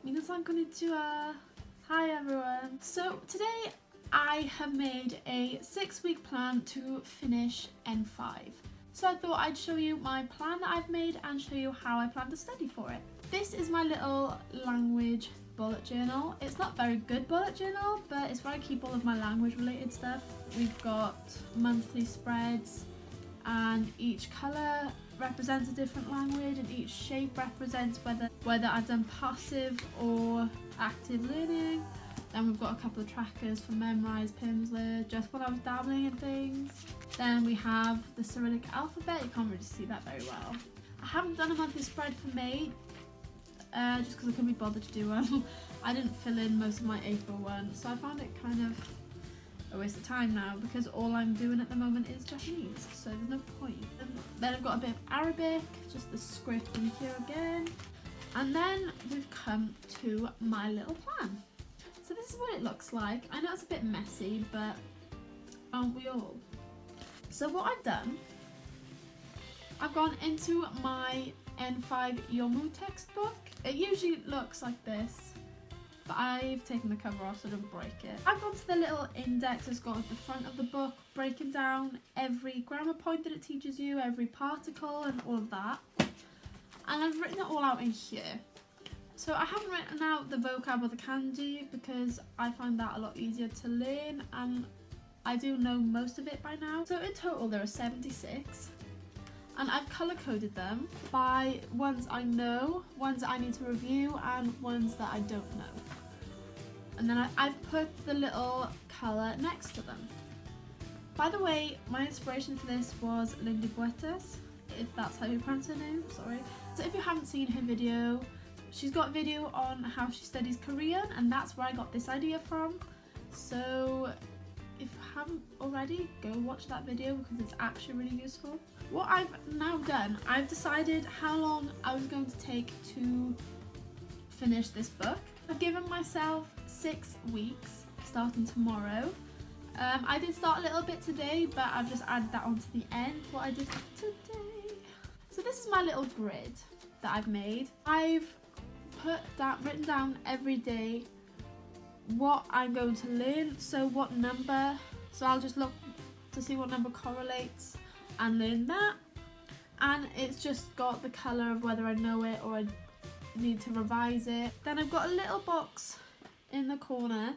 Minasan konnichiwa. Hi everyone. So today I have made a 6-week plan to finish N5. So I thought I'd show you my plan that I've made and show you how I plan to study for it. This is my little language bullet journal. It's not very good bullet journal, but it's where I keep all of my language related stuff. We've got monthly spreads and each colour represents a different language and each shape represents whether I've done passive or active learning. Then we've got a couple of trackers for Memrise, Pimsleur, just when I was dabbling in things. Then we have the Cyrillic alphabet. You can't really see that very well. I haven't done a monthly spread for May just because I couldn't be bothered to do one. I didn't fill in most of my April one, so I found it kind of a waste of time now because all I'm doing at the moment is Japanese, so there's no point. Then I've got a bit of Arabic, just the script in here again. And then we've come to my little plan. So this is what it looks like. I know it's a bit messy, but aren't we all? So what I've done, I've gone into my N5 Yomu textbook. It usually looks like this, but I've taken the cover off so I don't break it. I've gone to the little index that's got at the front of the book, breaking down every grammar point that it teaches you, every particle and all of that. And I've written it all out in here. So I haven't written out the vocab or the kanji because I find that a lot easier to learn and I do know most of it by now. So in total there are 76. And I've colour coded them by ones I know, ones that I need to review and ones that I don't know. And then I've put the little colour next to them. By the way, my inspiration for this was Lindy Buetas, if that's how you pronounce her name, sorry. So if you haven't seen her video, she's got a video on how she studies Korean and that's where I got this idea from. So if you haven't already, go watch that video because it's actually really useful. What I've now done, I've decided how long I was going to take to finish this book. I've given myself 6 weeks, starting tomorrow. I did start a little bit today, but I've just added that onto the end, what I did today. So this is my little grid that I've made. I've written down every day what I'm going to learn, so what number, so I'll just look to see what number correlates and learn that, and it's just got the colour of whether I know it or I need to revise it. Then I've got a little box in the corner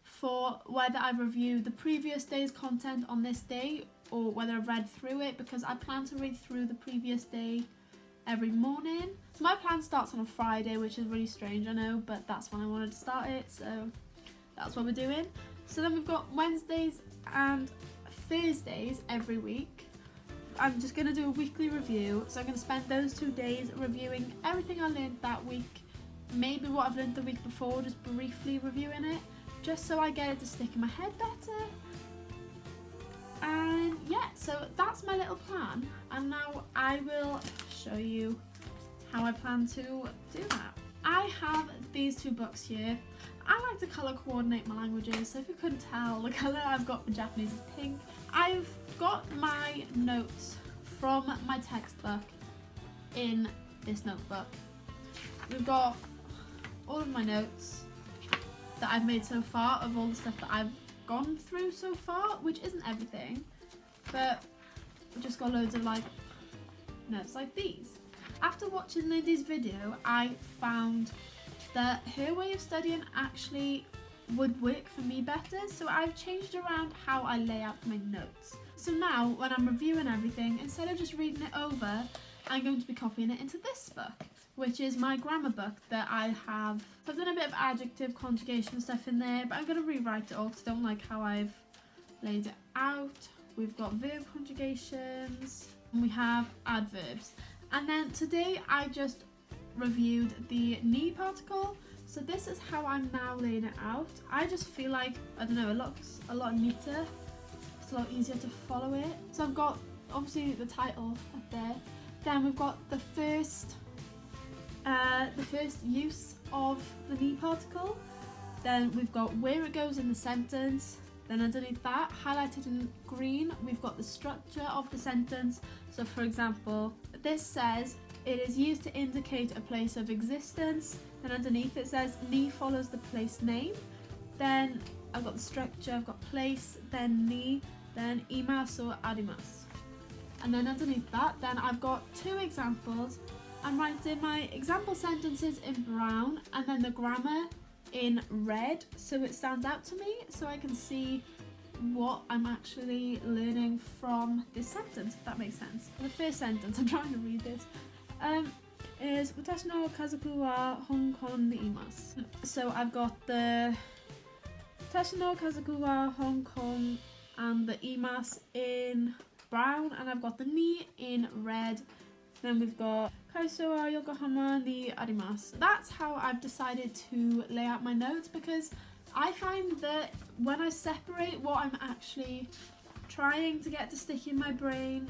for whether I've reviewed the previous day's content on this day or whether I've read through it, because I plan to read through the previous day every morning. So my plan starts on a Friday, which is really strange, I know, but that's when I wanted to start it, so that's what we're doing. So then we've got Wednesdays and Thursdays every week. I'm just going to do a weekly review, so I'm going to spend those 2 days reviewing everything I learned that week, maybe what I've learned the week before, just briefly reviewing it, just so I get it to stick in my head better. And yeah, so that's my little plan, and now I will show you how I plan to do that. I have these 2 books here. I like to colour coordinate my languages, so if you couldn't tell, the colour I've got for Japanese is pink. I've got my notes from my textbook in this notebook. We've got all of my notes that I've made so far of all the stuff that I've gone through so far, which isn't everything, but we've just got loads of like notes like these. After watching Lindy's video, I found that her way of studying actually would work for me better, so I've changed around how I lay out my notes. So now when I'm reviewing everything, instead of just reading it over, I'm going to be copying it into this book, which is my grammar book that I have. So I've done a bit of adjective, conjugation stuff in there, but I'm going to rewrite it all because I don't like how I've laid it out. We've got verb conjugations and we have adverbs. And then today I just reviewed the ni particle. So this is how I'm now laying it out. I just feel like, I don't know, it looks a lot neater. It's a lot easier to follow it. So I've got obviously the title up there. Then we've got the first use of the ni particle. Then we've got where it goes in the sentence. Then underneath that, highlighted in green, we've got the structure of the sentence. So for example, this says, it is used to indicate a place of existence. Then underneath it says ni follows the place name. Then I've got the structure, I've got place, then ni, then imasu or arimasu. And then underneath that, then I've got two examples. I'm writing my example sentences in brown and then the grammar in red, so it stands out to me, so I can see what I'm actually learning from this sentence, if that makes sense. The first sentence, I'm trying to read this, is Watashi no kazoku wa Hong Kong ni imasu. So I've got the Watashi no kazoku wa Hong Kong and the imasu in brown, and I've got the ni in red. Then we've got Kaiso wa Yokohama ni arimasu. That's how I've decided to lay out my notes, because I find that when I separate what I'm actually trying to get to stick in my brain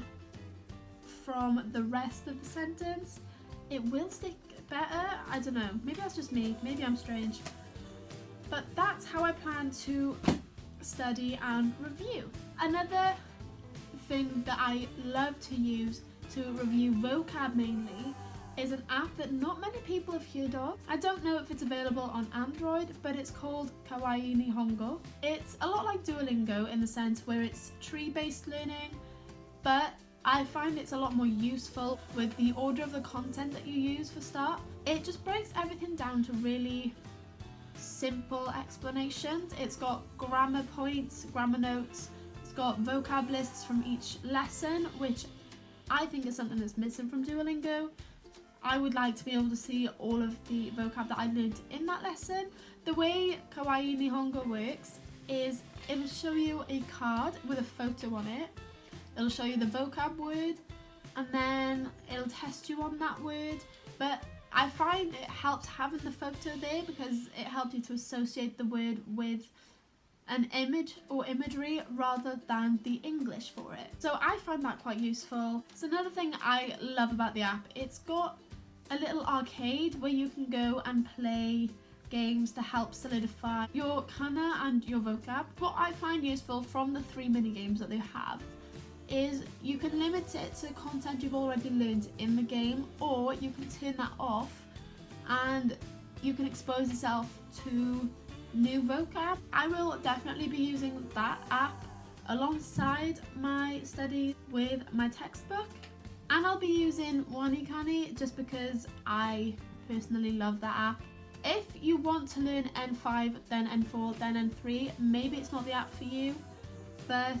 from the rest of the sentence, it will stick better. I don't know, maybe that's just me, maybe I'm strange. But that's how I plan to study and review. Another thing that I love to use to review vocab mainly is an app that not many people have heard of. I don't know if it's available on Android, but it's called Kawaii Nihongo. It's a lot like Duolingo in the sense where it's tree-based learning, but I find it's a lot more useful with the order of the content that you use for start. It just breaks everything down to really simple explanations. It's got grammar points, grammar notes, it's got vocab lists from each lesson, which I think is something that's missing from Duolingo. I would like to be able to see all of the vocab that I learned in that lesson. The way Kawaii Nihongo works is it'll show you a card with a photo on it. It'll show you the vocab word and then it'll test you on that word. But I find it helps having the photo there because it helps you to associate the word with an image or imagery rather than the English for it. So I find that quite useful. So another thing I love about the app, it's got a little arcade where you can go and play games to help solidify your kana and your vocab. What I find useful from the 3 mini games that they have is you can limit it to content you've already learned in the game, or you can turn that off and you can expose yourself to new vocab. I will definitely be using that app alongside my study with my textbook, and I'll be using Wanikani just because I personally love that app. If you want to learn N5, then N4, then N3, maybe it's not the app for you, but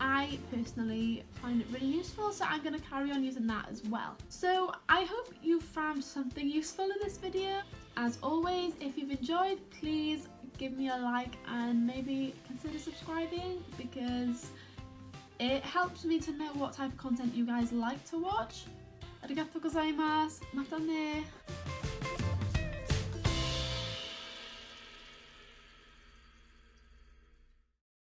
I personally find it really useful, so I'm going to carry on using that as well. So I hope you found something useful in this video. As always, if you've enjoyed, please give me a like and maybe consider subscribing because it helps me to know what type of content you guys like to watch. Arigatou gozaimasu. Mata ne.